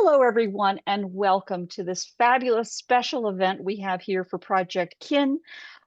Hello, everyone, and welcome to this fabulous special event we have here for Project Kin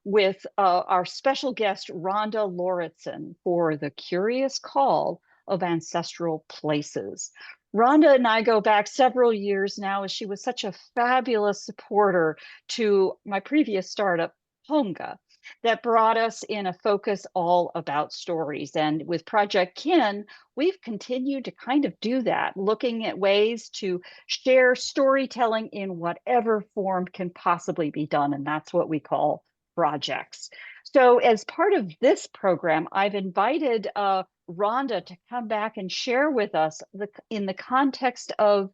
with our special guest, Rhonda Lauritsen, for the Curious Call of Ancestral Places. Rhonda and I go back several years now, as she was such a fabulous supporter to my previous startup, Honga, that brought us in a focus all about stories. And with Project Kin, we've continued to kind of do that, looking at ways to share storytelling in whatever form can possibly be done. And that's what we call projects. So, as part of this program, I've invited Rhonda to come back and share with us in the context of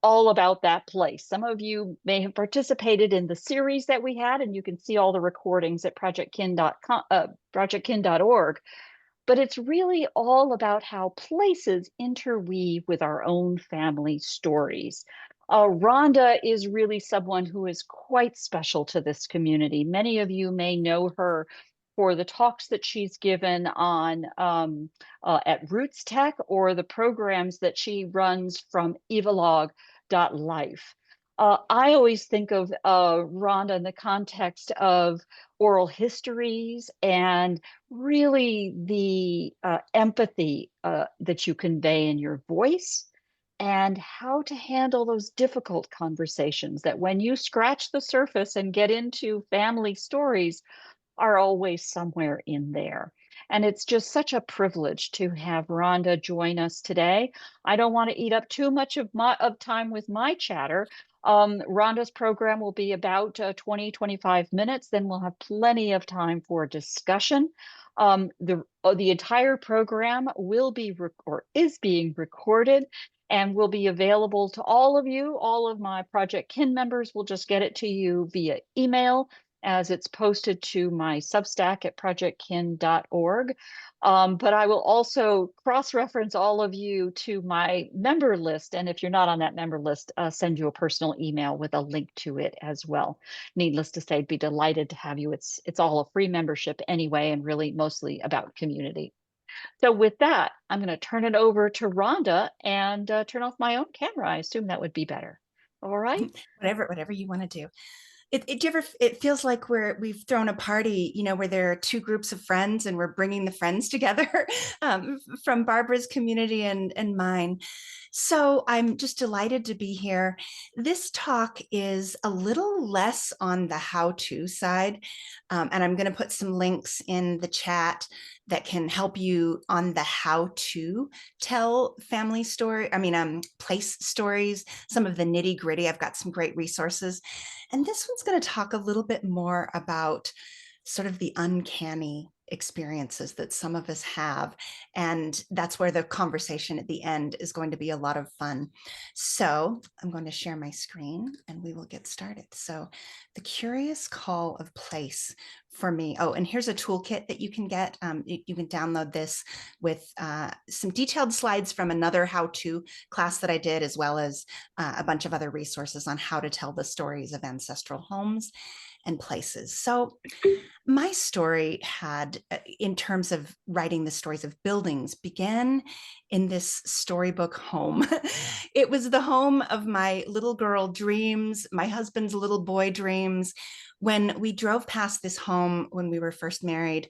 all about that place. Some of you may have participated in the series that we had, and you can see all the recordings at projectkin.com, projectkin.org. But it's really all about how places interweave with our own family stories. Rhonda is really someone who is quite special to this community. Many of you may know her for the talks that she's given on at Roots Tech, or the programs that she runs from evalog.life. I always think of Rhonda in the context of oral histories and really the empathy that you convey in your voice, and how to handle those difficult conversations that, when you scratch the surface and get into family stories, are always somewhere in there. And it's just such a privilege to have Rhonda join us today. I don't want to eat up too much of time with my chatter. Rhonda's program will be about 25 minutes. Then we'll have plenty of time for discussion. The entire program will be or is being recorded and will be available to all of you. All of my Project Kin members will just get it to you via email, as it's posted to my Substack at projectkin.org. But I will also cross-reference all of you to my member list. And if you're not on that member list, send you a personal email with a link to it as well. Needless to say, I'd be delighted to have you. It's all a free membership anyway, and really mostly about community. So with that, I'm going to turn it over to Rhonda and turn off my own camera. I assume that would be better. All right. Whatever you want to do. Do you ever, it feels like we've thrown a party, where there are two groups of friends and we're bringing the friends together from Barbara's community and mine. So I'm just delighted to be here. This talk is a little less on the how-to side, and I'm going to put some links in the chat that can help you on the how to tell family story. Place stories, some of the nitty gritty. I've got some great resources. And this one's going to talk a little bit more about sort of the uncanny experiences that some of us have. And that's where the conversation at the end is going to be a lot of fun. So I'm going to share my screen and we will get started. So the curious call of place for me. Oh, and here's a toolkit that you can get. You can download this with some detailed slides from another how-to class that I did, as well as a bunch of other resources on how to tell the stories of ancestral homes and places. So my story in terms of writing the stories of buildings, began in this storybook home. It was the home of my little girl dreams, my husband's little boy dreams. When we drove past this home when we were first married,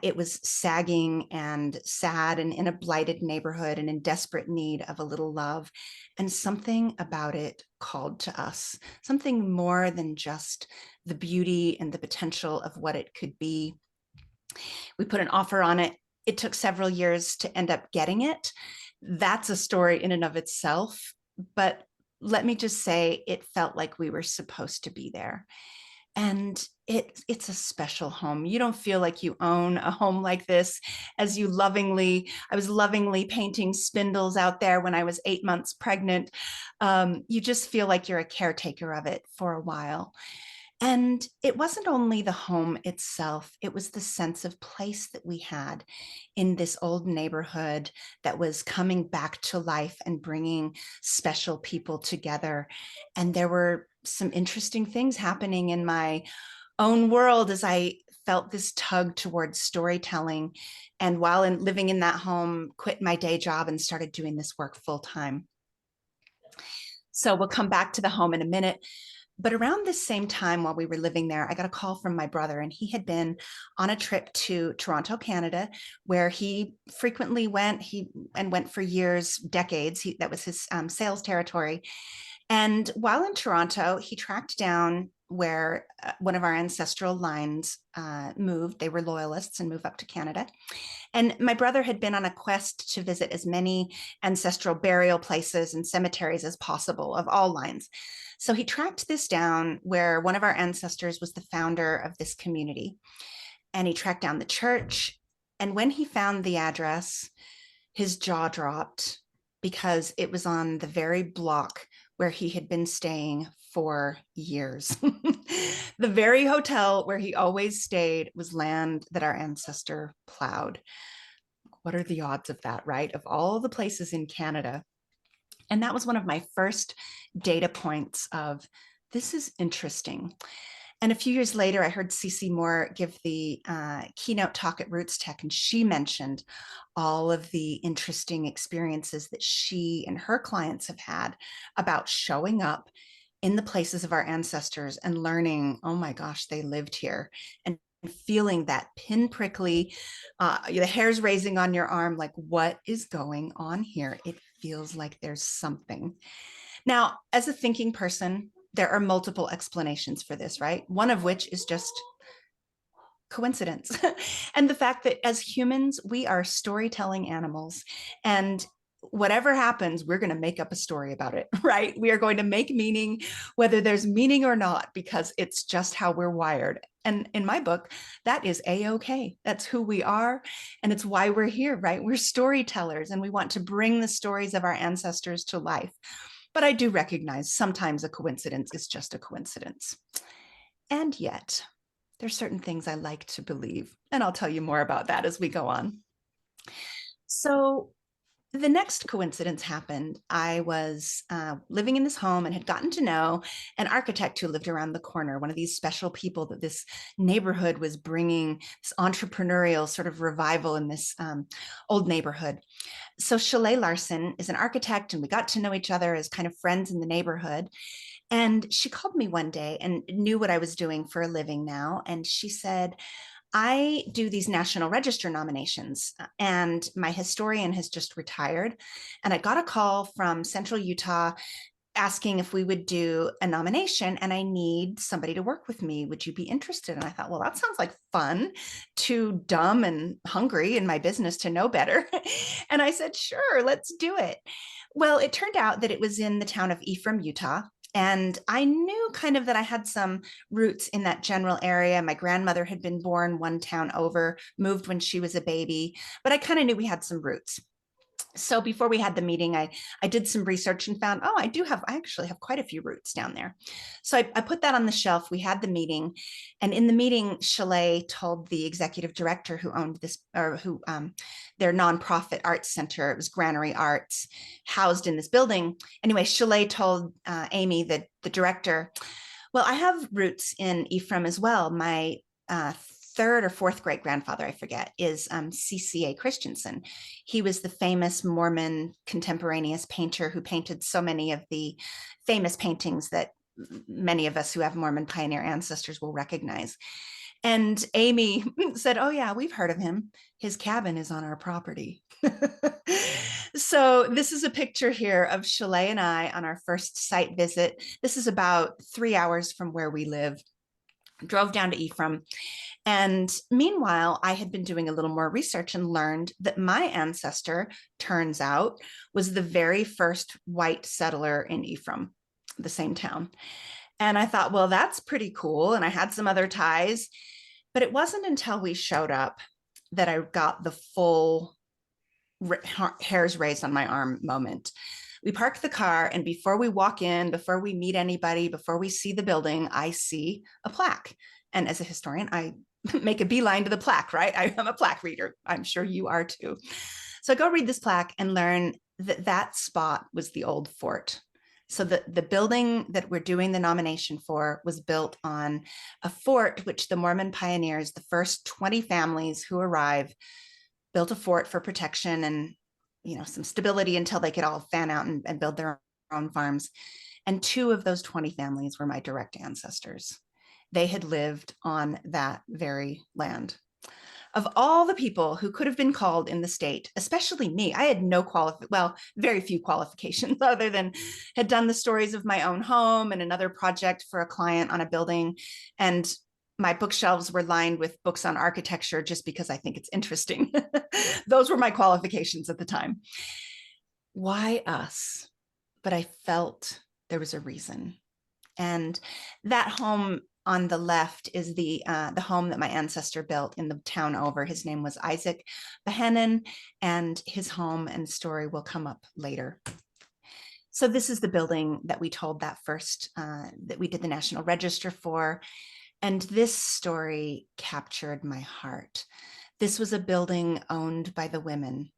it was sagging and sad and in a blighted neighborhood and in desperate need of a little love. And something about it called to us, something more than just the beauty and the potential of what it could be. We put an offer on it. It took several years to end up getting it. That's a story in and of itself. But let me just say, it felt like we were supposed to be there. And it's a special home. You don't feel like you own a home like this. I was lovingly painting spindles out there when I was 8 months pregnant. You just feel like you're a caretaker of it for a while. And it wasn't only the home itself, it was the sense of place that we had in this old neighborhood that was coming back to life and bringing special people together. And there were some interesting things happening in my own world as I felt this tug towards storytelling. And while living in that home, quit my day job and started doing this work full time. So we'll come back to the home in a minute. But around this same time, while we were living there, I got a call from my brother, and he had been on a trip to Toronto, Canada, where he frequently went. He went for years, decades. That was his sales territory. And while in Toronto, he tracked down where one of our ancestral lines moved. They were loyalists and moved up to Canada. And my brother had been on a quest to visit as many ancestral burial places and cemeteries as possible of all lines. So he tracked this down where one of our ancestors was the founder of this community. And he tracked down the church. And when he found the address, his jaw dropped because it was on the very block where he had been staying for years. The very hotel where he always stayed was land that our ancestor plowed. What are the odds of that, right? Of all the places in Canada. And that was one of my first data points of this is interesting. And a few years later, I heard Cece Moore give the keynote talk at Roots Tech, and she mentioned all of the interesting experiences that she and her clients have had about showing up in the places of our ancestors and learning, oh my gosh, they lived here, and feeling that pinprickly, the hairs raising on your arm, like what is going on here? It feels like there's something. Now, as a thinking person, there are multiple explanations for this, right? One of which is just coincidence. And the fact that as humans, we are storytelling animals. And whatever happens, we're going to make up a story about it, right? We are going to make meaning, whether there's meaning or not, because it's just how we're wired. And in my book, that is a-okay. That's who we are. And it's why we're here, right? We're storytellers, and we want to bring the stories of our ancestors to life. But I do recognize sometimes a coincidence is just a coincidence. And yet, there's certain things I like to believe, and I'll tell you more about that as we go on. So the next coincidence happened. I was living in this home and had gotten to know an architect who lived around the corner, one of these special people that this neighborhood was bringing this entrepreneurial sort of revival in this old neighborhood. So Chalet Larson is an architect, and we got to know each other as kind of friends in the neighborhood. And she called me one day and knew what I was doing for a living now. And she said, I do these National Register nominations, and my historian has just retired. And I got a call from Central Utah asking if we would do a nomination, and I need somebody to work with me. Would you be interested? And I thought, well, that sounds like fun. Too dumb and hungry in my business to know better. And I said, sure, let's do it. Well, it turned out that it was in the town of Ephraim, Utah. And I knew kind of that I had some roots in that general area. My grandmother had been born one town over, moved when she was a baby, but I kind of knew we had some roots. So before we had the meeting, I did some research and found, oh, I actually have quite a few roots down there. So I put that on the shelf. We had the meeting, and in the meeting, Chalet told the executive director who owned this, or who their nonprofit arts center, it was Granary Arts, housed in this building. Anyway, Chalet told Amy, the director, well, I have roots in Ephraim as well. My third or fourth great grandfather, I forget, is C.C.A. Christensen. He was the famous Mormon contemporaneous painter who painted so many of the famous paintings that many of us who have Mormon pioneer ancestors will recognize. And Amy said, oh yeah, we've heard of him. His cabin is on our property. So this is a picture here of Chalet and I on our first site visit. This is about 3 hours from where we live. Drove down to Ephraim. And meanwhile, I had been doing a little more research and learned that my ancestor, turns out, was the very first white settler in Ephraim, the same town. And I thought, well, that's pretty cool. And I had some other ties, but it wasn't until we showed up that I got the full hairs raised on my arm moment. We park the car, and before we walk in, before we meet anybody, before we see the building, I see a plaque. And as a historian, I make a beeline to the plaque, right? I am a plaque reader. I'm sure you are too. So I go read this plaque and learn that that spot was the old fort. So the building that we're doing the nomination for was built on a fort, which the Mormon pioneers, the first 20 families who arrive, built a fort for protection and some stability until they could all fan out and build their own farms. And 2 of those 20 families were my direct ancestors. They had lived on that very land. Of all the people who could have been called in the state, especially me, I had no very few qualifications other than had done the stories of my own home and another project for a client on a building. And my bookshelves were lined with books on architecture just because I think it's interesting. Those were my qualifications at the time. Why us? But I felt there was a reason. And that home on the left is the home that my ancestor built in the town over. His name was Isaac Behennen, and his home and story will come up later. So this is the building that we told that first, that we did the National Register for. And this story captured my heart. This was a building owned by the women.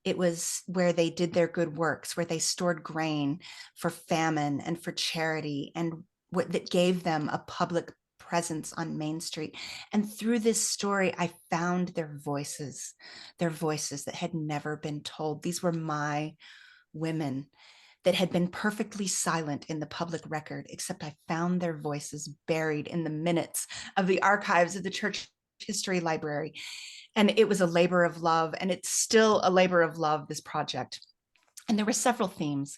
It was where they did their good works, where they stored grain for famine and for charity, and that gave them a public presence on Main Street. And through this story, I found their voices that had never been told. These were my women that had been perfectly silent in the public record, except I found their voices buried in the minutes of the archives of the Church History Library. And it was a labor of love, and it's still a labor of love, this project. And there were several themes.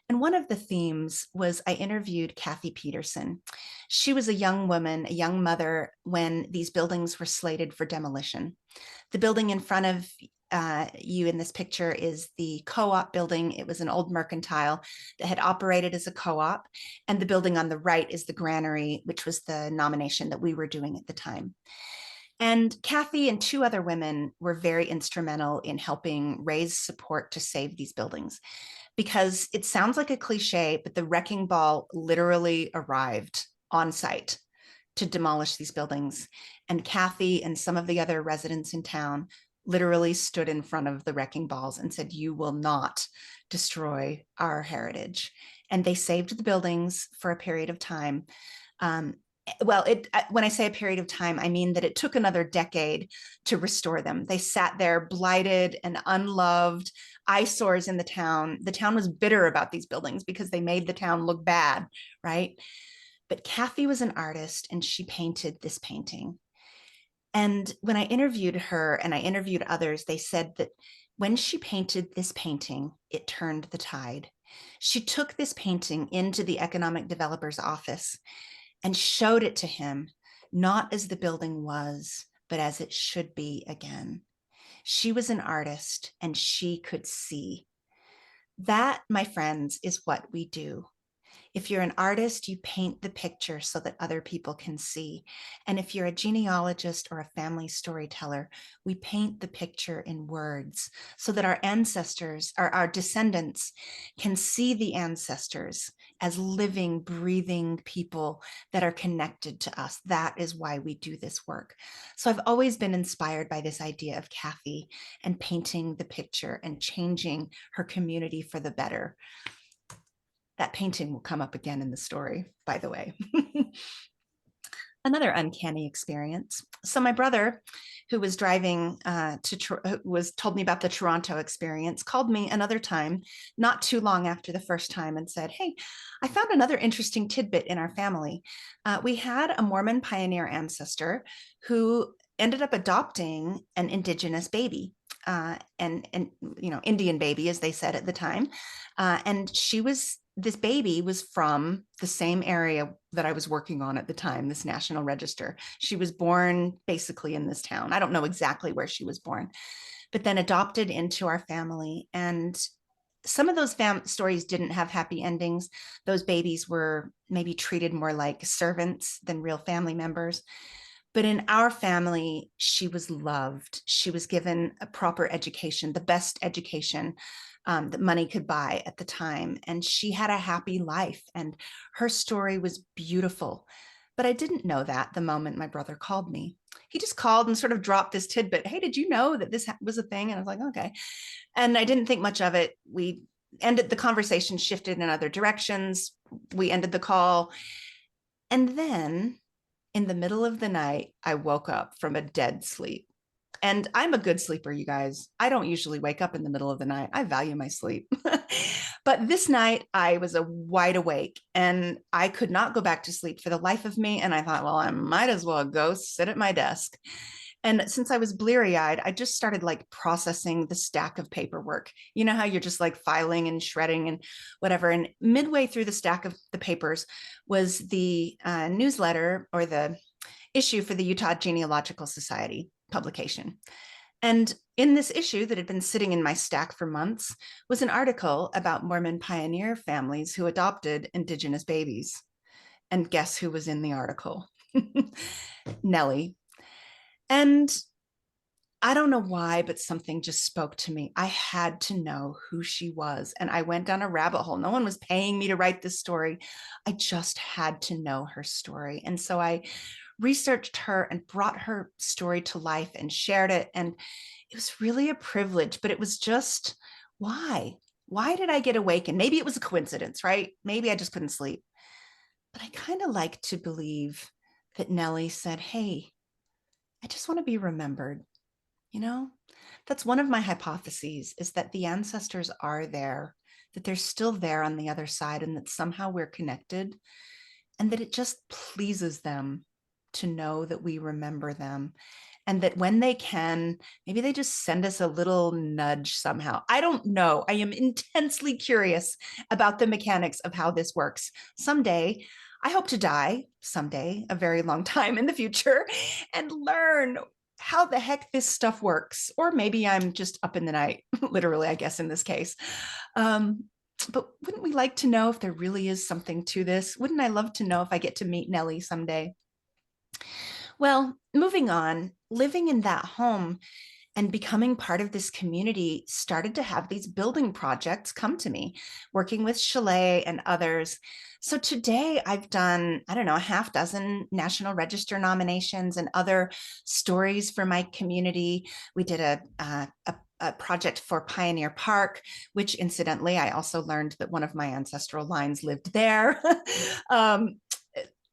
And one of the themes was I interviewed Kathy Peterson. She was a young woman, a young mother, when these buildings were slated for demolition. The building in front of you in this picture is the co-op building. It was an old mercantile that had operated as a co-op. And the building on the right is the Granary, which was the nomination that we were doing at the time. And Kathy and 2 other women were very instrumental in helping raise support to save these buildings, because it sounds like a cliche, but the wrecking ball literally arrived on site to demolish these buildings. And Kathy and some of the other residents in town literally stood in front of the wrecking balls and said, "You will not destroy our heritage." And they saved the buildings for a period of time. When I say a period of time, I mean that it took another decade to restore them. They sat there blighted and unloved, eyesores in the town. The town was bitter about these buildings because they made the town look bad, right? But Kathy was an artist, and she painted this painting. And when I interviewed her and I interviewed others, they said that when she painted this painting, it turned the tide. She took this painting into the economic developer's office and showed it to him, not as the building was, but as it should be again. She was an artist, and she could see. That, my friends, is what we do. If you're an artist, you paint the picture so that other people can see. And if you're a genealogist or a family storyteller, we paint the picture in words so that our ancestors, our descendants, can see the ancestors as living, breathing people that are connected to us. That is why we do this work. So I've always been inspired by this idea of Kathy and painting the picture and changing her community for the better. That painting will come up again in the story, by the way. Another uncanny experience. So my brother, who was driving told me about the Toronto experience, called me another time, not too long after the first time, and said, "Hey, I found another interesting tidbit in our family. We had a Mormon pioneer ancestor who ended up adopting an Indigenous baby." And Indian baby, as they said at the time. And this baby was from the same area that I was working on at the time, this National Register. She was born basically in this town. I don't know exactly where she was born, but then adopted into our family. And some of those stories didn't have happy endings. Those babies were maybe treated more like servants than real family members. But in our family, she was loved. She was given a proper education, the best education that money could buy at the time. And she had a happy life, and her story was beautiful. But I didn't know that the moment my brother called me. He just called and sort of dropped this tidbit. "Hey, did you know that this was a thing?" And I was like, "Okay." And I didn't think much of it. We ended the conversation, shifted in other directions. We ended the call. And then in the middle of the night, I woke up from a dead sleep. And I'm a good sleeper, you guys. I don't usually wake up in the middle of the night. I value my sleep. But this night I was wide awake and I could not go back to sleep for the life of me. And I thought, well, I might as well go sit at my desk. And since I was bleary eyed, I just started like processing the stack of paperwork. You know how you're just like filing and shredding and whatever. And midway through the stack of the papers was the newsletter or the issue for the Utah Genealogical Society publication. And in this issue that had been sitting in my stack for months was an article about Mormon pioneer families who adopted Indigenous babies. And guess who was in the article? Nellie. And I don't know why, but something just spoke to me. I had to know who she was. And I went down a rabbit hole. No one was paying me to write this story. I just had to know her story. And so I researched her and brought her story to life and shared it. And it was really a privilege, but it was just, why? Why did I get awakened? Maybe it was a coincidence, right? Maybe I just couldn't sleep. But I kind of like to believe that Nellie said, hey, I just want to be remembered. You know, that's one of my hypotheses, is that the ancestors are there, that they're still there on the other side, and that somehow we're connected, and that it just pleases them to know that we remember them. And that when they can, maybe they just send us a little nudge somehow. I don't know. I am intensely curious about the mechanics of how this works. Someday, I hope to die someday, a very long time in the future, and learn how the heck this stuff works. Or maybe I'm just up in the night, literally, I guess, in this case. But wouldn't we like to know if there really is something to this? Wouldn't I love to know if I get to meet Nellie someday? Well, moving on, living in that home and becoming part of this community started to have these building projects come to me, working with Chalet and others. So today I've done, I don't know, a half dozen National Register nominations and other stories for my community. We did a project for Pioneer Park, which incidentally, I also learned that one of my ancestral lines lived there.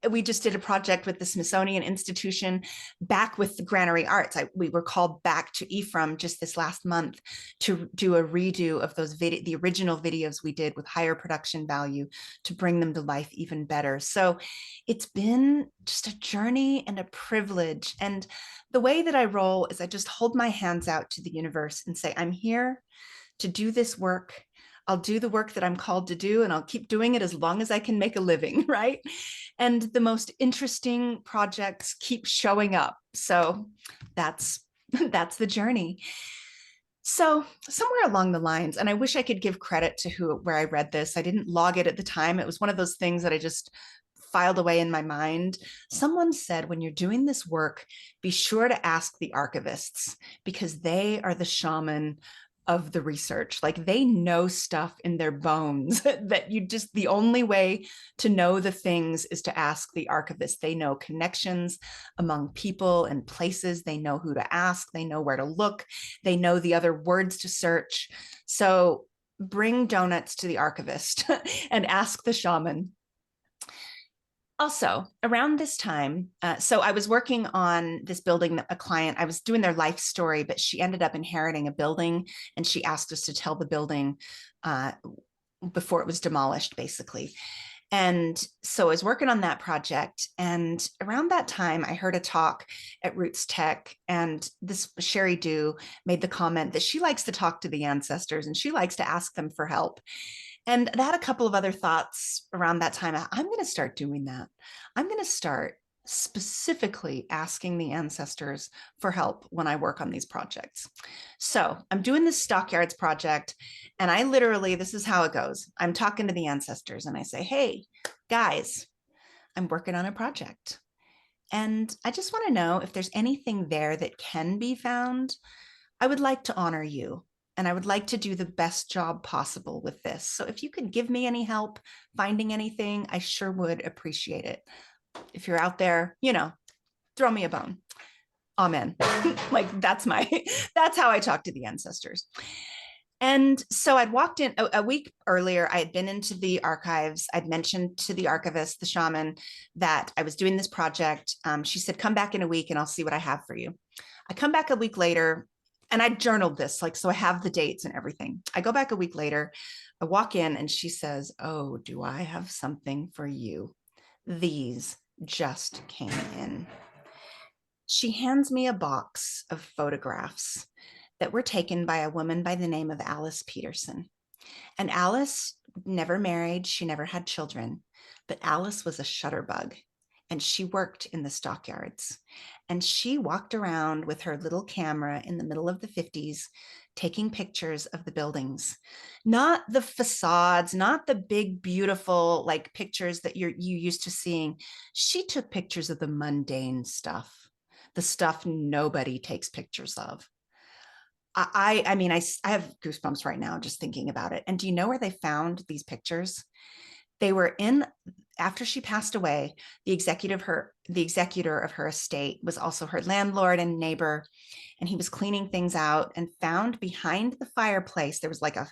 We just did a project with the Smithsonian Institution back with the Granary Arts. We were called back to Ephraim just this last month to do a redo of those the original videos we did with higher production value to bring them to life even better. So it's been just a journey and a privilege. And the way that I roll is I just hold my hands out to the universe and say, I'm here to do this work. I'll do the work that I'm called to do, and I'll keep doing it as long as I can make a living, right? And the most interesting projects keep showing up. So that's the journey. So somewhere along the lines, and I wish I could give credit to where I read this. I didn't log it at the time. It was one of those things that I just filed away in my mind. Someone said, when you're doing this work, be sure to ask the archivists, because they are the shaman of the research. Like, they know stuff in their bones that the only way to know the things is to ask the archivist. They know connections among people and places. They know who to ask. They know where to look. They know the other words to search. So bring donuts to the archivist and ask the shaman. Also, around this time, so I was working on this building, a client, I was doing their life story, but she ended up inheriting a building, and she asked us to tell the building before it was demolished, basically. And so I was working on that project. And around that time, I heard a talk at Roots Tech. And this Sherry Dew made the comment that she likes to talk to the ancestors and she likes to ask them for help. And I had a couple of other thoughts around that time. I'm going to start doing that. I'm going to start specifically asking the ancestors for help when I work on these projects. So I'm doing this Stockyards project, and I literally, this is how it goes. I'm talking to the ancestors and I say, hey, guys, I'm working on a project. And I just want to know if there's anything there that can be found. I would like to honor you, and I would like to do the best job possible with this. So if you could give me any help finding anything, I sure would appreciate it. If you're out there, throw me a bone. Amen. Like, that's how I talk to the ancestors. And so I'd walked in a week earlier. I had been into the archives. I'd mentioned to the archivist, the shaman, that I was doing this project. She said, come back in a week and I'll see what I have for you. I come back a week later. And I journaled this, like, so I have the dates and everything. I go back a week later, I walk in and she says, "Oh, do I have something for you? These just came in." She hands me a box of photographs that were taken by a woman by the name of Alice Peterson. And Alice never married, she never had children, but Alice was a shutterbug and she worked in the stockyards. And she walked around with her little camera in the middle of the 50s, taking pictures of the buildings, not the facades, not the big, beautiful, like pictures that you used to seeing. She took pictures of the mundane stuff, the stuff nobody takes pictures of. I mean, I have goosebumps right now just thinking about it. And do you know where they found these pictures? They were in, after she passed away, the executor of her estate was also her landlord and neighbor. And he was cleaning things out and found behind the fireplace, there was like a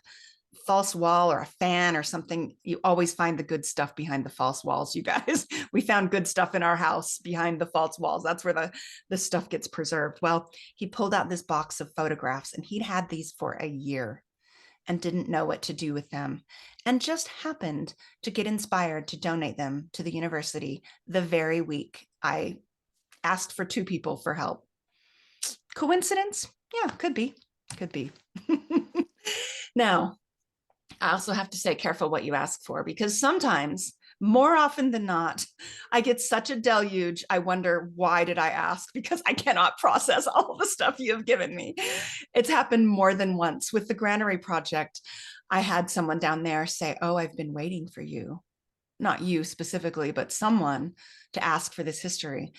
false wall or a fan or something. You always find the good stuff behind the false walls, you guys. We found good stuff in our house behind the false walls. That's where the stuff gets preserved. Well, he pulled out this box of photographs and he'd had these for a year and didn't know what to do with them, and just happened to get inspired to donate them to the university the very week I asked for 2 people for help. Coincidence? Yeah, could be. Could be. Now, I also have to say, careful what you ask for, because sometimes, more often than not, I get such a deluge. I wonder, why did I ask? Because I cannot process all the stuff you have given me. It's happened more than once. With the Granary project, I had someone down there say, "Oh, I've been waiting for you." Not you specifically, but someone to ask for this history.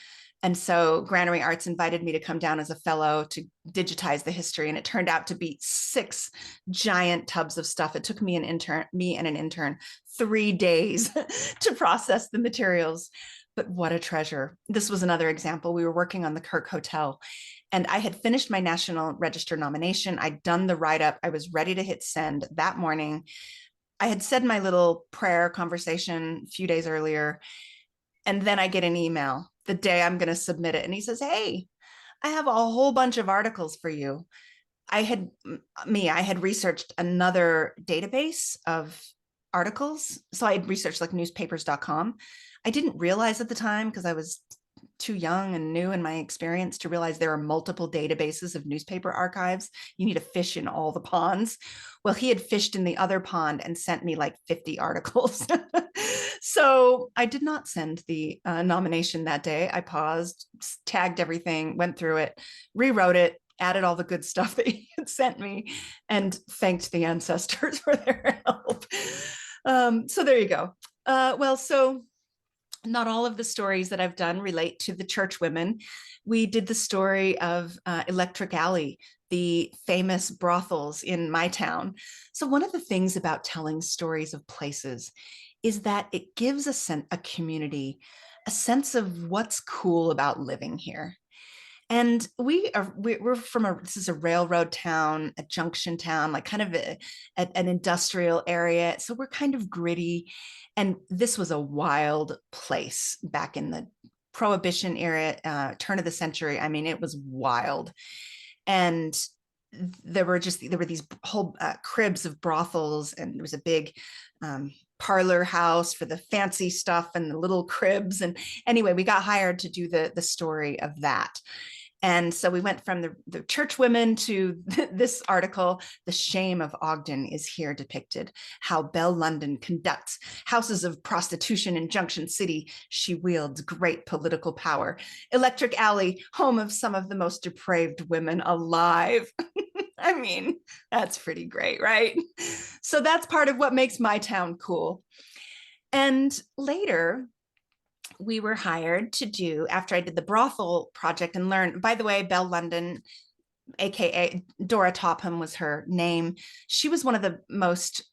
And so Granary Arts invited me to come down as a fellow to digitize the history. And it turned out to be 6 giant tubs of stuff. It took me and an intern 3 days to process the materials. But what a treasure. This was another example. We were working on the Kirk Hotel and I had finished my National Register nomination. I'd done the write-up. I was ready to hit send that morning. I had said my little prayer conversation a few days earlier. And then I get an email the day I'm going to submit it. And he says, "Hey, I have a whole bunch of articles for you." I had researched another database of articles. So I had researched like newspapers.com. I didn't realize at the time, because I was too young and new in my experience, to realize there are multiple databases of newspaper archives. You need to fish in all the ponds. Well, he had fished in the other pond and sent me like 50 articles. So I did not send the nomination that day. I paused, tagged everything, went through it, rewrote it, added all the good stuff that he had sent me, and thanked the ancestors for their help. So there you go. So not all of the stories that I've done relate to the church women. We did the story of Electric Alley, the famous brothels in my town. So one of the things about telling stories of places is that it gives a community a sense of what's cool about living here. And we're from this is a railroad town, a junction town, like kind of an industrial area. So we're kind of gritty. And this was a wild place back in the Prohibition era, turn of the century. I mean, it was wild. And there were these whole cribs of brothels, and there was a big parlor house for the fancy stuff and the little cribs. And anyway, we got hired to do the story of that. And so we went from the church women to this article. The shame of Ogden is here depicted. How Belle London conducts houses of prostitution in Junction City. She wields great political power. Electric Alley, home of some of the most depraved women alive. I mean, that's pretty great, right? So that's part of what makes my town cool. And later, we were hired to do, after I did the brothel project and learned, by the way, Belle London, AKA Dora Topham was her name. She was one of the most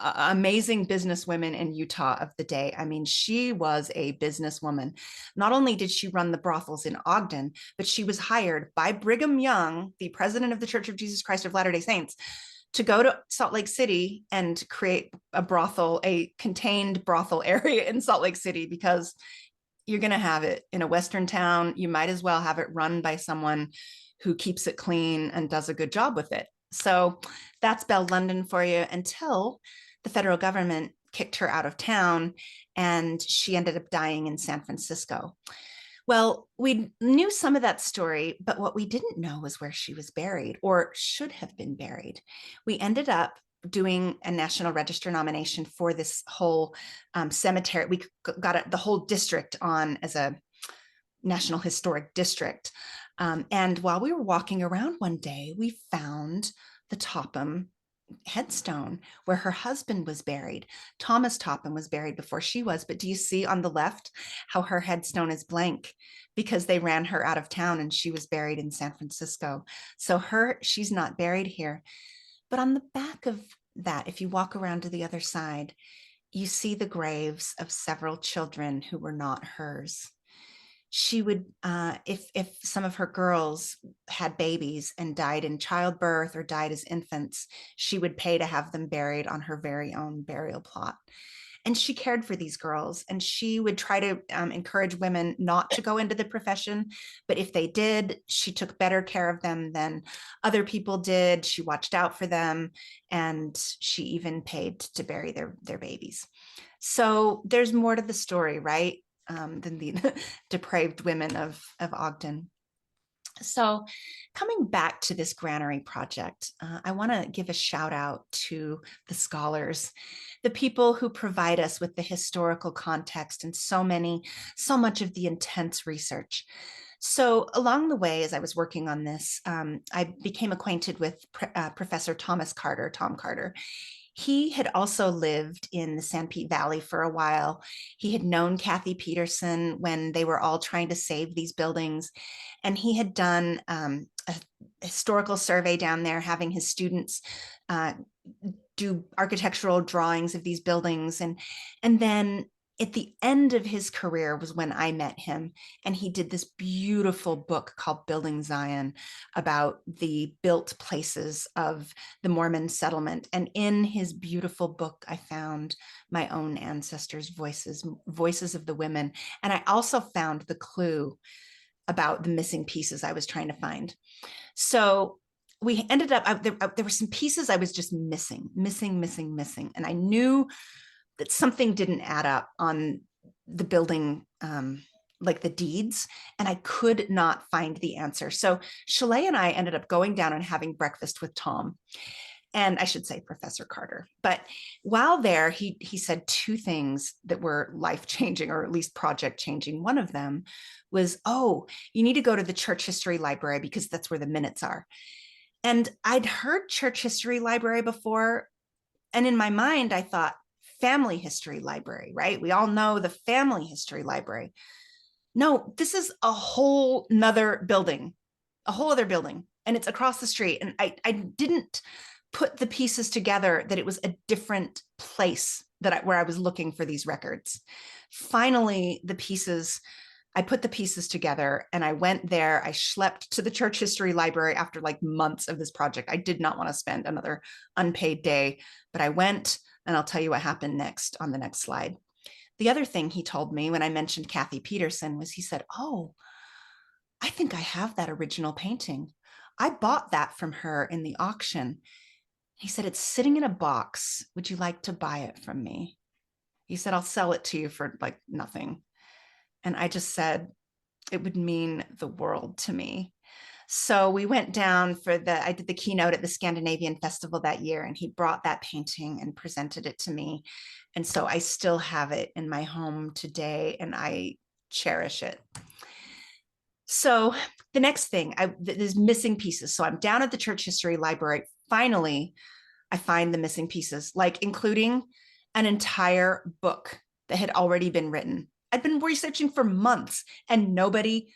amazing businesswomen in Utah of the day. I mean, she was a businesswoman. Not only did she run the brothels in Ogden, but she was hired by Brigham Young, the president of the Church of Jesus Christ of Latter-day Saints, to go to Salt Lake City and create a contained brothel area in Salt Lake City, because you're going to have it in a Western town. You might as well have it run by someone who keeps it clean and does a good job with it. So that's Belle London for you, until the federal government kicked her out of town and she ended up dying in San Francisco. Well, we knew some of that story, but what we didn't know was where she was buried, or should have been buried. We ended up doing a National Register nomination for this whole cemetery. We got the whole district on as a National Historic District. And while we were walking around one day, we found the Topham headstone where her husband was buried. Thomas Topham was buried before she was, but do you see on the left how her headstone is blank? Because they ran her out of town and she was buried in San Francisco. So she's not buried here. But on the back of that, if you walk around to the other side, you see the graves of several children who were not hers. She would, if some of her girls had babies and died in childbirth or died as infants, she would pay to have them buried on her very own burial plot. And she cared for these girls, and she would try to encourage women not to go into the profession. But if they did, she took better care of them than other people did. She watched out for them, and she even paid to bury their babies. So there's more to the story, right? Than the depraved women of Ogden. So coming back to this Granary project, I want to give a shout out to the scholars, the people who provide us with the historical context and so much of the intense research. So along the way, as I was working on this, I became acquainted with Professor Tom Carter. He had also lived in the Sanpete Valley for a while. He had known Kathy Peterson when they were all trying to save these buildings. And he had done a historical survey down there, having his students do architectural drawings of these buildings. And then at the end of his career was when I met him, and he did this beautiful book called Building Zion about the built places of the Mormon settlement. And in his beautiful book, I found my own ancestors' voices of the women. And I also found the clue about the missing pieces I was trying to find. So we ended up, there were some pieces I was just missing. And I knew that something didn't add up on the building, like the deeds, and I could not find the answer. So Chalet and I ended up going down and having breakfast with Tom, and I should say Professor Carter. But while there, he said two things that were life-changing, or at least project-changing. One of them was, oh, you need to go to the church history library because that's where the minutes are. And I'd heard church history library before, and in my mind, I thought, family history library, right? We all know the family history library. No, this is a whole other building, and it's across the street. And I didn't put the pieces together that it was a different place where I was looking for these records. Finally, I put the pieces together, and I went there. I schlepped to the church history library after like months of this project. I did not want to spend another unpaid day, but I went, and I'll tell you what happened next on the next slide. The other thing he told me when I mentioned Kathy Peterson was, he said, oh, I think I have that original painting. I bought that from her in the auction. He said, it's sitting in a box. Would you like to buy it from me? He said, I'll sell it to you for like nothing. And I just said, it would mean the world to me. So we went down I did the keynote at the Scandinavian Festival that year, and he brought that painting and presented it to me. And so I still have it in my home today, and I cherish it. So the next thing, there's missing pieces. So I'm down at the church history library. Finally, I find the missing pieces, like including an entire book that had already been written. I'd been researching for months, and nobody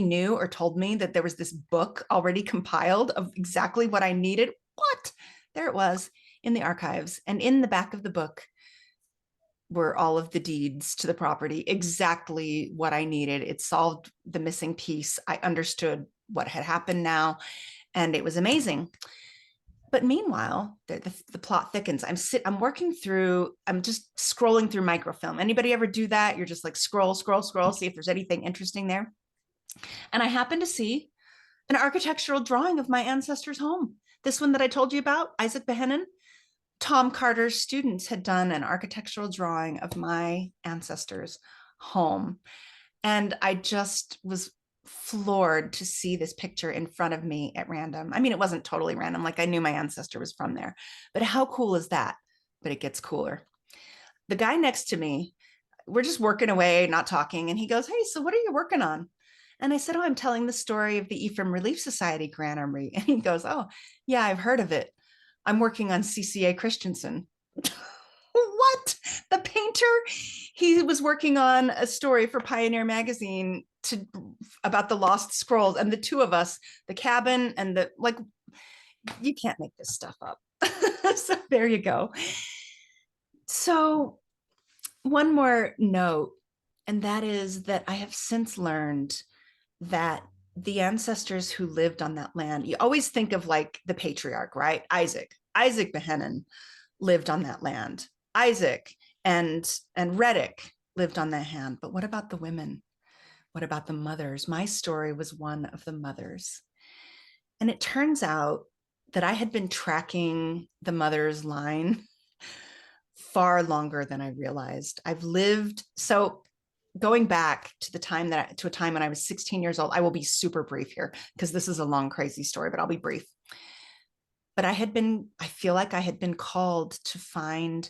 knew or told me that there was this book already compiled of exactly what I needed. What? There it was in the archives. And in the back of the book were all of the deeds to the property, exactly what I needed. It solved the missing piece. I understood what had happened now, and it was amazing. But meanwhile, the plot thickens. I'm just scrolling through microfilm. Anybody ever do that? You're just like scroll, see if there's anything interesting there. And I happen to see an architectural drawing of my ancestors' home. This one that I told you about, Isaac Behennen, Tom Carter's students had done an architectural drawing of my ancestors' home. And I just was floored to see this picture in front of me at random. I mean, it wasn't totally random, like I knew my ancestor was from there, but how cool is that? But it gets cooler. The guy next to me, we're just working away, not talking, and he goes, "Hey, so what are you working on?" And I said, "Oh, I'm telling the story of the Ephraim Relief Society, Granary." And he goes, "Oh, yeah, I've heard of it. I'm working on CCA Christensen." What? The painter? He was working on a story for Pioneer magazine about the lost scrolls, and the two of us, the cabin and the like, you can't make this stuff up. So there you go. So one more note, and that is that I have since learned that the ancestors who lived on that land, you always think of like the patriarch, right? Isaac Behennen lived on that land. Isaac and Reddick lived on that land. But what about the women? What about the mothers? My story was one of the mothers. And it turns out that I had been tracking the mother's line far longer than I realized. I've lived, so going back to to a time when I was 16 years old, I will be super brief here because this is a long, crazy story, but I'll be brief. But I feel like I had been called to find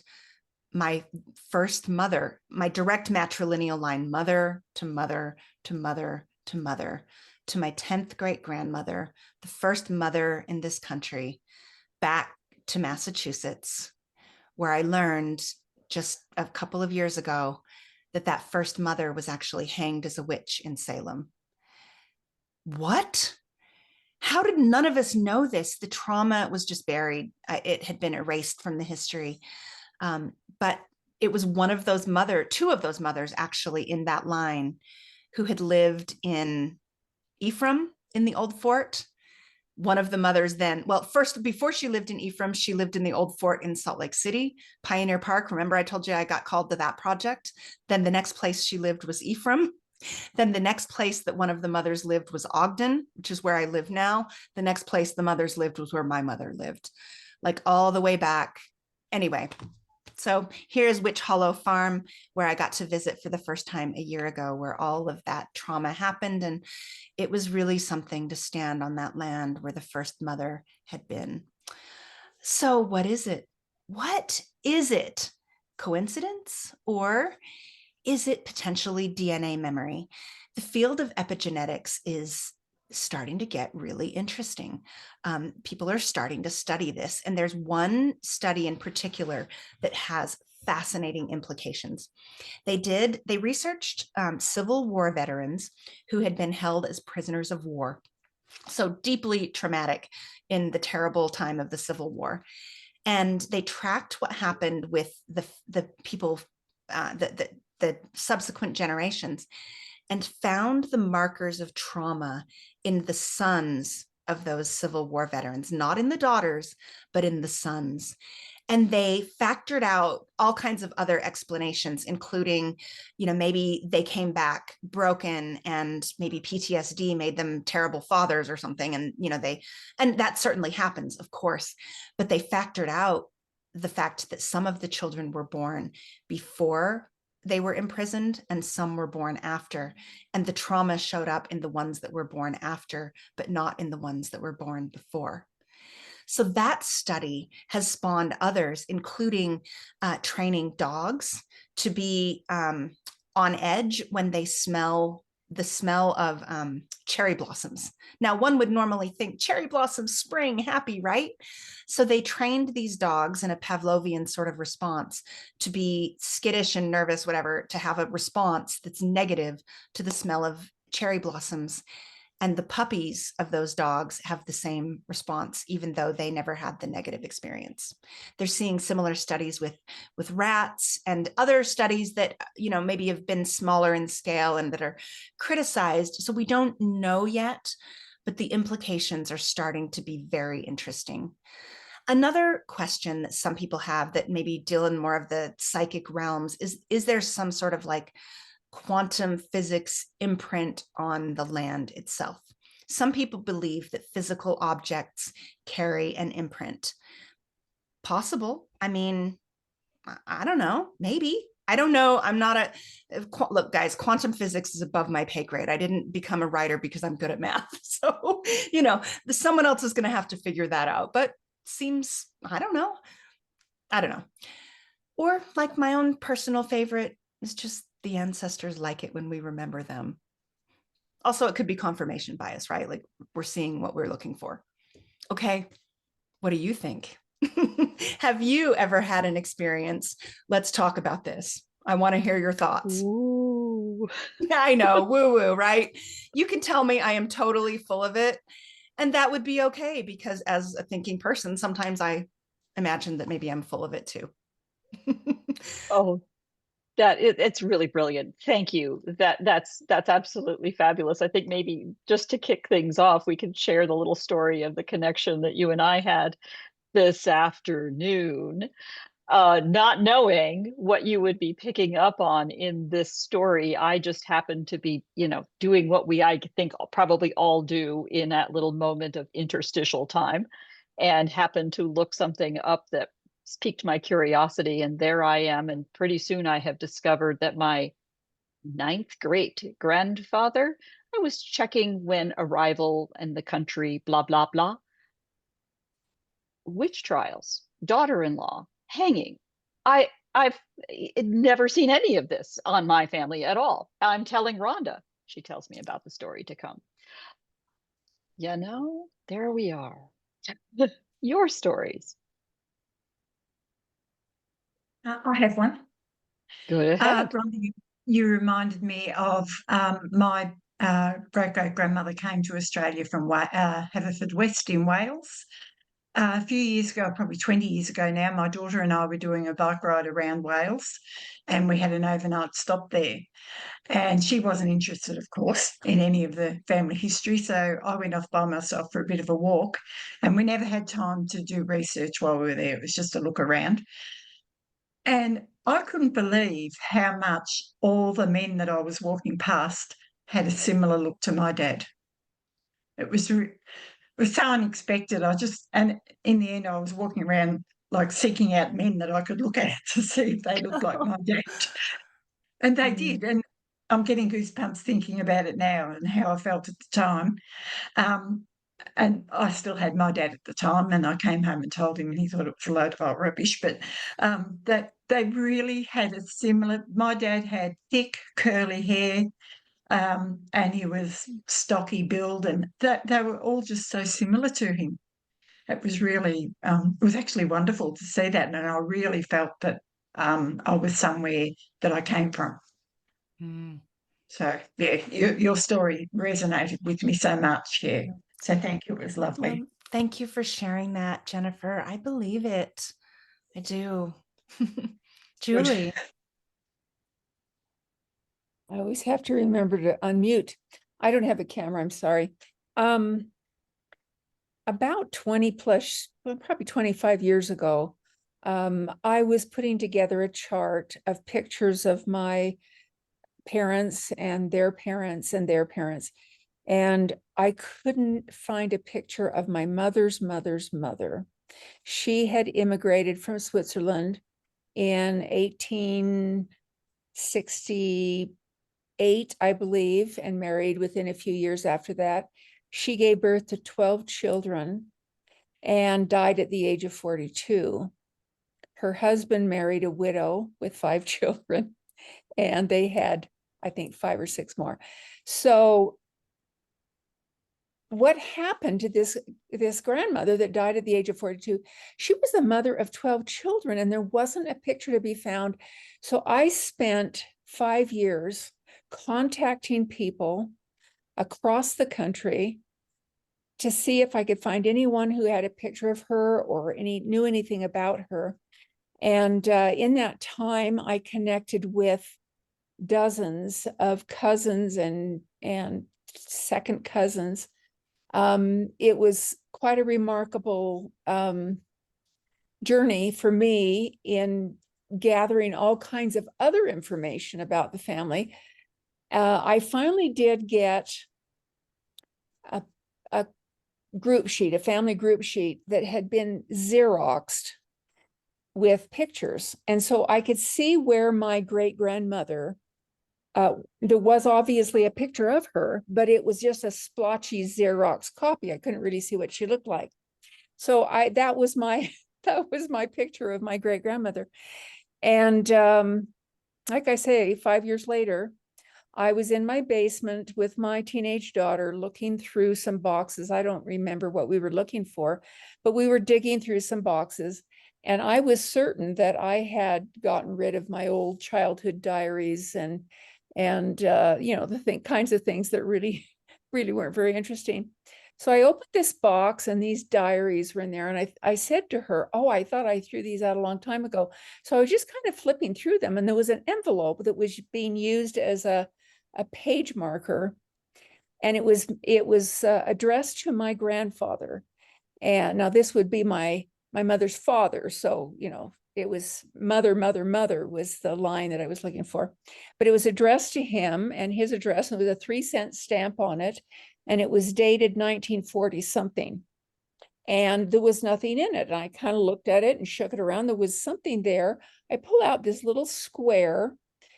my first mother, my direct matrilineal line, mother to mother to mother to mother, to my 10th great grandmother, the first mother in this country, back to Massachusetts, where I learned just a couple of years ago that that first mother was actually hanged as a witch in Salem. What? How did none of us know this? The trauma was just buried. It had been erased from the history. But it was two of those mothers actually in that line who had lived in Ephraim in the old fort. One of the mothers then, well, first, before she lived in Ephraim, she lived in the old fort in Salt Lake City, Pioneer Park. Remember, I told you I got called to that project. Then the next place she lived was Ephraim. Then the next place that one of the mothers lived was Ogden, which is where I live now. The next place the mothers lived was where my mother lived, like all the way back. Anyway, so here's Witch Hollow Farm, where I got to visit for the first time a year ago, where all of that trauma happened. And it was really something to stand on that land where the first mother had been. So what is it? What is it? Coincidence? Or is it potentially DNA memory? The field of epigenetics is starting to get really interesting. People are starting to study this, and there's one study in particular that has fascinating implications. They researched Civil War veterans who had been held as prisoners of war, so deeply traumatic in the terrible time of the Civil War. And they tracked what happened with the people, the subsequent generations, and found the markers of trauma in the sons of those Civil War veterans, not in the daughters, but in the sons. And they factored out all kinds of other explanations, including, maybe they came back broken and maybe PTSD made them terrible fathers or something. And, and that certainly happens, of course, but they factored out the fact that some of the children were born before they were imprisoned and some were born after. And the trauma showed up in the ones that were born after, but not in the ones that were born before. So that study has spawned others, including training dogs to be on edge when they smell the smell of cherry blossoms. Now, one would normally think cherry blossoms, spring, happy, right? So they trained these dogs in a Pavlovian sort of response to be skittish and nervous, whatever, to have a response that's negative to the smell of cherry blossoms. And the puppies of those dogs have the same response, even though they never had the negative experience. They're seeing similar studies with rats and other studies that, maybe have been smaller in scale and that are criticized. So we don't know yet, but the implications are starting to be very interesting. Another question that some people have that maybe deal in more of the psychic realms is there some sort of like quantum physics imprint on the land itself? Some people believe that physical objects carry an imprint. Possible. I mean, I don't know. Maybe. I don't know. I'm not look, guys, quantum physics is above my pay grade. I didn't become a writer because I'm good at math. So, someone else is going to have to figure that out. But seems, I don't know. Or like my own personal favorite is just the ancestors like it when we remember them. Also, it could be confirmation bias, right? Like we're seeing what we're looking for. Okay. What do you think? Have you ever had an experience? Let's talk about this. I want to hear your thoughts. Ooh. I know, woo-woo, right? You can tell me I am totally full of it. And that would be okay, because as a thinking person, sometimes I imagine that maybe I'm full of it too. Oh, it's really brilliant. Thank you. That's absolutely fabulous. I think maybe just to kick things off, we can share the little story of the connection that you and I had this afternoon, not knowing what you would be picking up on in this story. I just happened to be, doing what I think probably all do in that little moment of interstitial time, and happened to look something up that piqued my curiosity. And there I am. And pretty soon I have discovered that my ninth great grandfather, I was checking when arrival in the country, blah, blah, blah, witch trials, daughter-in-law, hanging. I've never seen any of this on my family at all. I'm telling Rhonda. She tells me about the story to come. There we are. Your stories. I have one. Go ahead. Rhonda, you reminded me of my great-great-grandmother came to Australia from Haverfordwest in Wales. A few years ago, probably 20 years ago now, my daughter and I were doing a bike ride around Wales, and we had an overnight stop there. And she wasn't interested, of course, in any of the family history, so I went off by myself for a bit of a walk, and we never had time to do research while we were there. It was just a look around. And I couldn't believe how much all the men that I was walking past had a similar look to my dad. It was so unexpected. And in the end, I was walking around like seeking out men that I could look at to see if they looked like my dad. And they did. And I'm getting goosebumps thinking about it now and how I felt at the time. And I still had my dad at the time, and I came home and told him, and he thought it was a load of old rubbish. But that they really had a similar. My dad had thick, curly hair, and he was stocky build, and that they were all just so similar to him. It was really, it was actually wonderful to see that, and I really felt that I was somewhere that I came from. Mm. So yeah, your story resonated with me so much. Yeah. So thank you. It was lovely. Thank you for sharing that, Jennifer. I believe it. I do. Julie. I always have to remember to unmute. I don't have a camera, I'm sorry. About 20 plus, well, probably 25 years ago, I was putting together a chart of pictures of my parents and their parents and their parents. And I couldn't find a picture of my mother's mother's mother. She had immigrated from Switzerland in 1868, I believe, and married within a few years after that. She gave birth to 12 children and died at the age of 42. Her husband married a widow with 5 children, and they had, I think, 5 or 6 more. So what happened to this grandmother that died at the age of 42? She was the mother of 12 children, and there wasn't a picture to be found. So I spent 5 years contacting people across the country to see if I could find anyone who had a picture of her or knew anything about her. And in that time, I connected with dozens of cousins and second cousins. It was quite a remarkable journey for me in gathering all kinds of other information about the family. I finally did get group sheet, a family group sheet that had been Xeroxed with pictures. And so I could see where my great-grandmother, there was obviously a picture of her, but it was just a splotchy Xerox copy. I couldn't really see what she looked like. So that was my picture of my great-grandmother. And like I say, 5 years later, I was in my basement with my teenage daughter looking through some boxes. I don't remember what we were looking for, but we were digging through some boxes. And I was certain that I had gotten rid of my old childhood diaries and you know, the kinds of things that really weren't very interesting. So I opened this box and these diaries were in there. And I said to her, oh, I thought I threw these out a long time ago. So I was just kind of flipping through them. And there was an envelope that was being used as a page marker. And it was addressed to my grandfather. And now this would be my mother's father. So, you know, it was mother was the line that I was looking for. But it was addressed to him, and his address, and it was a 3-cent stamp on it. And it was dated 1940 something. And there was nothing in it. And I kind of looked at it and shook it around. There was something there. I pulled out this little square,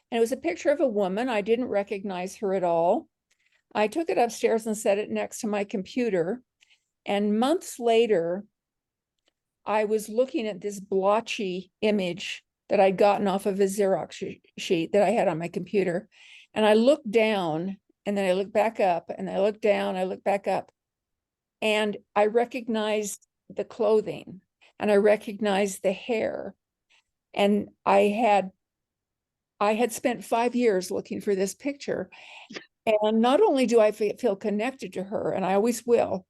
and it was a picture of a woman. I didn't recognize her at all. I took it upstairs and set it next to my computer. And months later, I was looking at this blotchy image that I'd gotten off of a Xerox sheet that I had on my computer. And I looked down, and then I looked back up, and I looked down, I looked back up. And I recognized the clothing, and I recognized the hair. And I had spent 5 years looking for this picture. And not only do I feel connected to her, and I always will,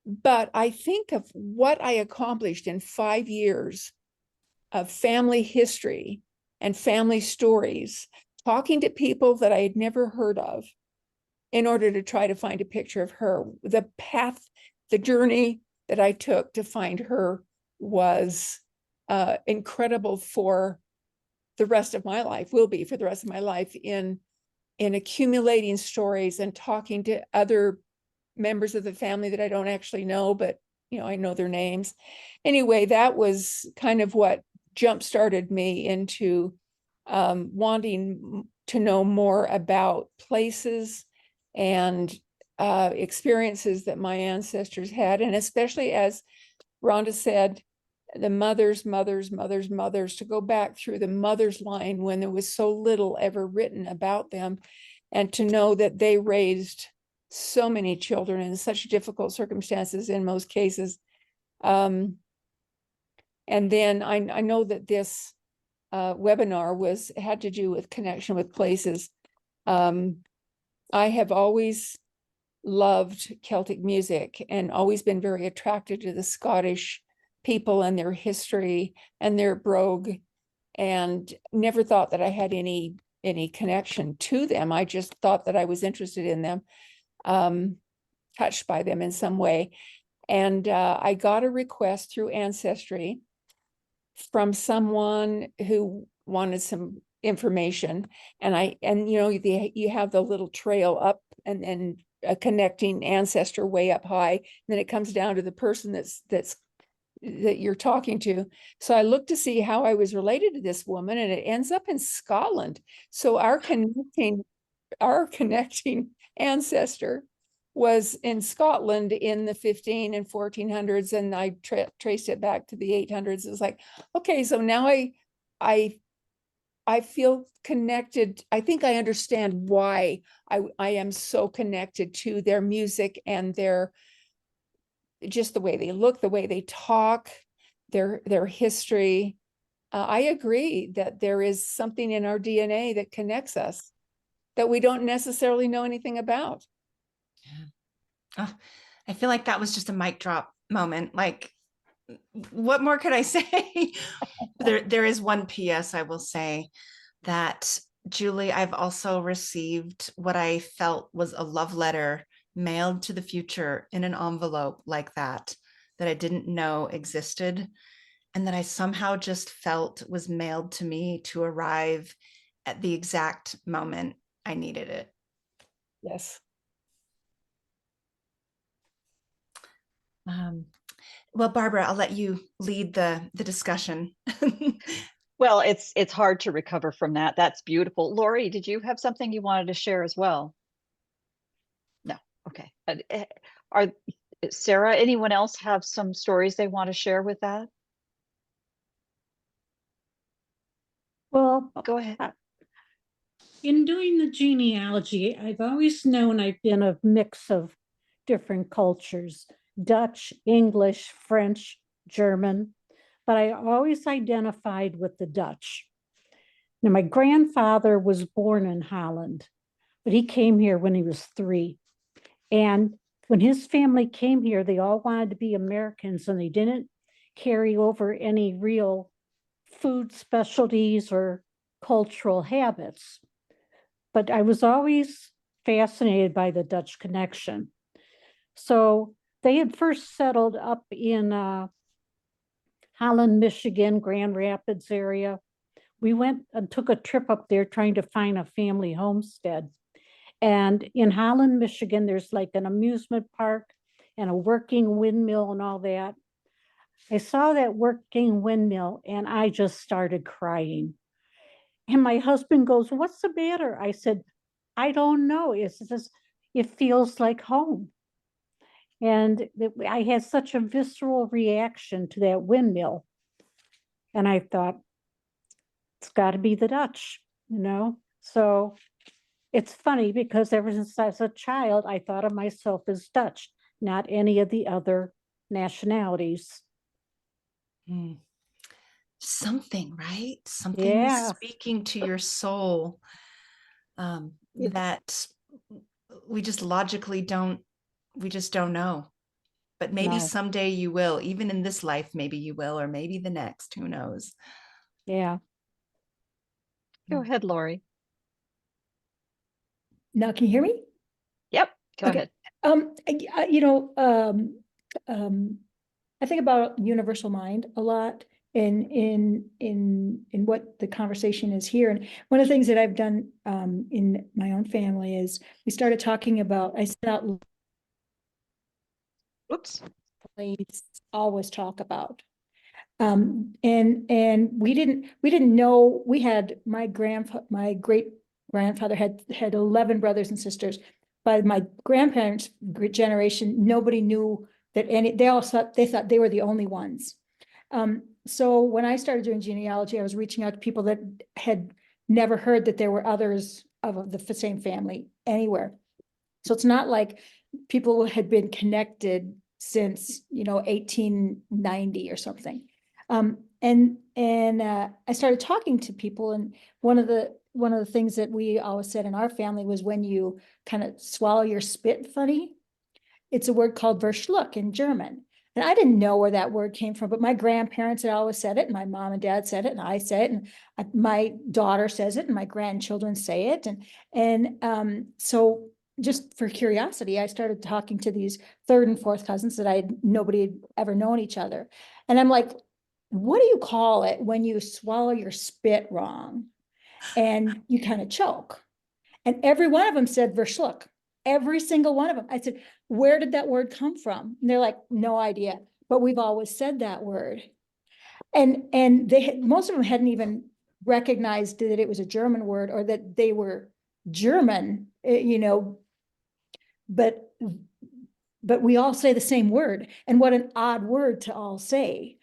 but I think of what I accomplished in 5 years of family history and family stories, talking to people that I had never heard of in order to try to find a picture of her. The path, the journey that I took to find her was incredible for the rest of my life, will be for the rest of my life, in accumulating stories and talking to other members of the family that I don't actually know, but you know, I know their names. Anyway, that was kind of what jump-started me into wanting to know more about places and experiences that my ancestors had. And especially, as Rhonda said, the mothers, to go back through the mother's line when there was so little ever written about them, and to know that they raised so many children in such difficult circumstances in most cases. And then I know that this webinar had to do with connection with places. I have always loved Celtic music and always been very attracted to the Scottish people and their history and their brogue, and never thought that I had any connection to them. I just thought that I was interested in them, touched by them in some way. And I got a request through Ancestry from someone who wanted some information, and you know, you have the little trail up and a connecting ancestor way up high, and then it comes down to the person that you're talking to. So I looked to see how I was related to this woman, and it ends up in Scotland. So our connecting ancestor was in Scotland in the 15 and 1400s, and I traced it back to the 800s. It was like, okay, so now I feel connected. I think I understand why I am so connected to their music and their, just the way they look, the way they talk, their history. I agree that there is something in our DNA that connects us that we don't necessarily know anything about. Yeah. Oh, I feel like that was just a mic drop moment. Like, what more could I say? There is one PS I will say, that, Julie, I've also received what I felt was a love letter mailed to the future in an envelope like that I didn't know existed, and that I somehow just felt was mailed to me to arrive at the exact moment I needed it. Yes. Well, Barbara, I'll let you lead the discussion. Well, it's hard to recover from that. That's beautiful. Lori, did you have something you wanted to share as well? No. Okay. Are Sarah, anyone else have some stories they want to share with that? Well, Go ahead. in doing the genealogy, I've always known I've been a mix of different cultures, Dutch, English, French, German, but I always identified with the Dutch. Now, my grandfather was born in Holland, but he came here when he was 3. And when his family came here, they all wanted to be Americans and they didn't carry over any real food specialties or cultural habits. But I was always fascinated by the Dutch connection. So they had first settled up in Holland, Michigan, Grand Rapids area. We went and took a trip up there trying to find a family homestead. And in Holland, Michigan, there's like an amusement park and a working windmill and all that. I saw that working windmill and I just started crying. And my husband goes, "What's the matter?" I said, "I don't know. It's just, it feels like home." And I had such a visceral reaction to that windmill. And I thought, it's got to be the Dutch, you know? So it's funny because ever since I was a child, I thought of myself as Dutch, not any of the other nationalities. Something, right? Something Yeah. speaking to your soul that we just logically we just don't know. But maybe No. someday you will, even in this life, maybe you will, or maybe the next, who knows? Yeah. Go ahead, Lori. Now, can you hear me? Yep. Go Okay. ahead. I think about universal mind a lot in what the conversation is here. And one of the things that I've done in my own family is we started talking about, I set out Oops. always talk about. And we didn't know, we had my great grandfather had 11 brothers and sisters. By my grandparents' generation, nobody knew that they thought they were the only ones. So when I started doing genealogy, I was reaching out to people that had never heard that there were others of the same family anywhere. So it's not like people had been connected since, 1890 or something. I started talking to people, and one of the things that we always said in our family was, when you kind of swallow your spit funny, it's a word called Verschluck in German. And I didn't know where that word came from, but my grandparents had always said it, and my mom and dad said it, and I say it, and my daughter says it, and my grandchildren say it. So just for curiosity, I started talking to these third and fourth cousins that nobody had ever known each other. And I'm like, what do you call it when you swallow your spit wrong and you kind of choke? And every one of them said Verschluck. Every single one of them. I said, where did that word come from? And they're like, no idea, but we've always said that word. And most of them hadn't even recognized that it was a German word or that they were German, but we all say the same word. And what an odd word to all say.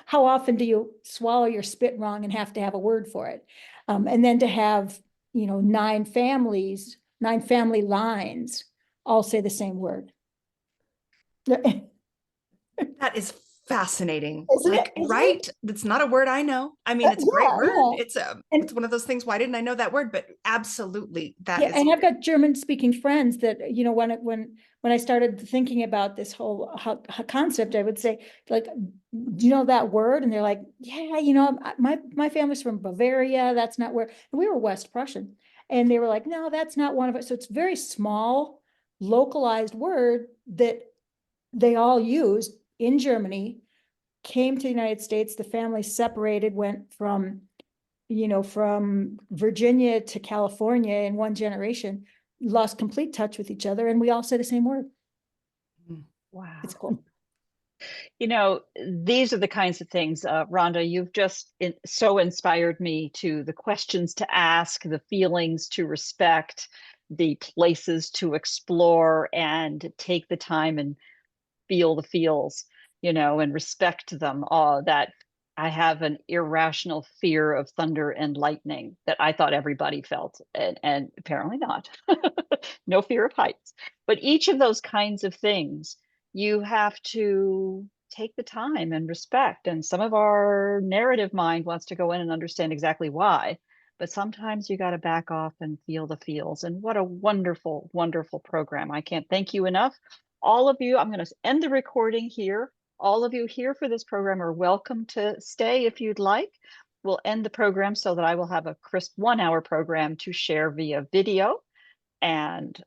How often do you swallow your spit wrong and have to have a word for it? And then to have, 9 family lines all say the same word. That is fascinating. Isn't it? Right? That's not a word I know. I mean, it's a great word. Yeah. It's one of those things. Why didn't I know that word? But absolutely, that is. And I've got German speaking friends that, when I started thinking about this whole concept, I would say, like, do you know that word? And they're like, yeah, my family's from Bavaria. That's not where, and we were West Prussian. And they were like, no, that's not one of it. So it's a very small, localized word that they all used in Germany, came to the United States. The family separated, went from Virginia to California in one generation, lost complete touch with each other, and we all say the same word. Wow. It's cool. You know, these are the kinds of things, Rhonda, you've just so inspired me to the questions to ask, the feelings to respect, the places to explore, and take the time and feel the feels, you know, and respect them. That I have an irrational fear of thunder and lightning that I thought everybody felt, and apparently not. No fear of heights. But each of those kinds of things, you have to take the time and respect. And some of our narrative mind wants to go in and understand exactly why. But sometimes you got to back off and feel the feels. And what a wonderful, wonderful program. I can't thank you enough. All of you, I'm going to end the recording here. All of you here for this program are welcome to stay if you'd like. We'll end the program so that I will have a crisp 1 hour program to share via video. And